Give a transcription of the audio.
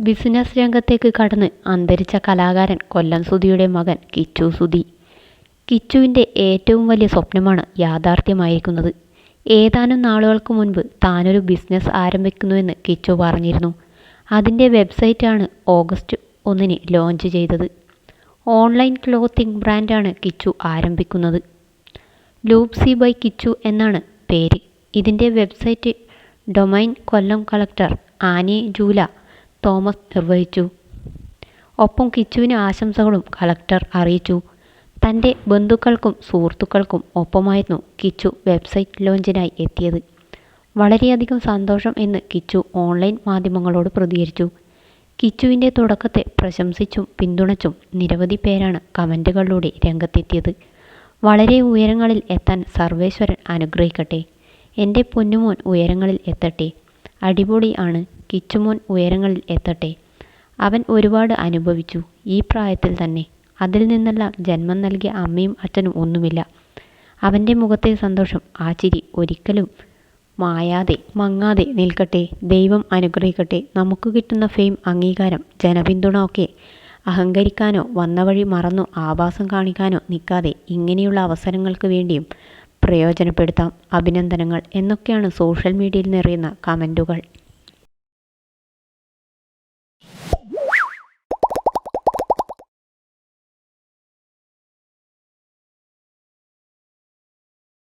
Business രംഗത്തേക്ക് കടന്ന് അന്തരിച്ച കലാകാരൻ കൊല്ലം സുധിയുടെ മകൻ കിച്ചു സുധി. കിച്ചുവിൻ്റെ ഏറ്റവും വലിയ സ്വപ്നമാണ് യാഥാർത്ഥ്യമായിരിക്കുന്നത്. ഏതാനും നാളുകൾക്ക് മുൻപ് താനൊരു ബിസിനസ് ആരംഭിക്കുന്നുവെന്ന് കിച്ചു പറഞ്ഞിരുന്നു. അതിൻ്റെ വെബ്സൈറ്റാണ് ഓഗസ്റ്റ് 1 ലോഞ്ച് ചെയ്തത്. ഓൺലൈൻ ക്ലോത്തിംഗ് ബ്രാൻഡാണ് കിച്ചു ആരംഭിക്കുന്നത്. ലൂപ്സി ബൈ കിച്ചു എന്നാണ് പേര്. ഇതിൻ്റെ വെബ്സൈറ്റ് ഡൊമൈൻ കൊല്ലം കളക്ടർ ആനി ജൂല തോമസ് നിർവഹിച്ചു. ഒപ്പം കിച്ചുവിന് ആശംസകളും കളക്ടർ അറിയിച്ചു. തൻ്റെ ബന്ധുക്കൾക്കും സുഹൃത്തുക്കൾക്കും ഒപ്പമായിരുന്നു കിച്ചു വെബ്സൈറ്റ് ലോഞ്ചിനായി എത്തിയത്. വളരെയധികം സന്തോഷം എന്ന് കിച്ചു ഓൺലൈൻ മാധ്യമങ്ങളോട് പ്രതികരിച്ചു. കിച്ചുവിൻ്റെ തുടക്കത്തെ പ്രശംസിച്ചും പിന്തുണച്ചും നിരവധി പേരാണ് കമൻറ്റുകളിലൂടെ രംഗത്തെത്തിയത്. വളരെ ഉയരങ്ങളിൽ എത്താൻ സർവേശ്വരൻ അനുഗ്രഹിക്കട്ടെ. എൻ്റെ പൊന്നുമോൻ ഉയരങ്ങളിൽ എത്തട്ടെ. അടിപൊളി ആണ്. കിച്ചുമോൻ ഉയരങ്ങളിൽ എത്തട്ടെ. അവൻ ഒരുപാട് അനുഭവിച്ചു ഈ പ്രായത്തിൽ തന്നെ. അതിൽ നിന്നെല്ലാം ജന്മം നൽകിയ അമ്മയും അച്ഛനും ഒന്നുമില്ല. അവൻ്റെ മുഖത്തെ സന്തോഷം, ആ ചിരി ഒരിക്കലും മായാതെ മങ്ങാതെ നിൽക്കട്ടെ. ദൈവം അനുഗ്രഹിക്കട്ടെ. നമുക്ക് കിട്ടുന്ന ഫെയിം, അംഗീകാരം, ജനപിന്തുണ ഒക്കെ അഹങ്കരിക്കാനോ വന്ന വഴി മറന്നു ആഭാസം കാണിക്കാനോ നിൽക്കാതെ ഇങ്ങനെയുള്ള അവസരങ്ങൾക്ക് വേണ്ടിയും പ്രയോജനപ്പെടുത്താം. അഭിനന്ദനങ്ങൾ എന്നൊക്കെയാണ് സോഷ്യൽ മീഡിയയിൽ നിറയുന്ന കമൻറ്റുകൾ.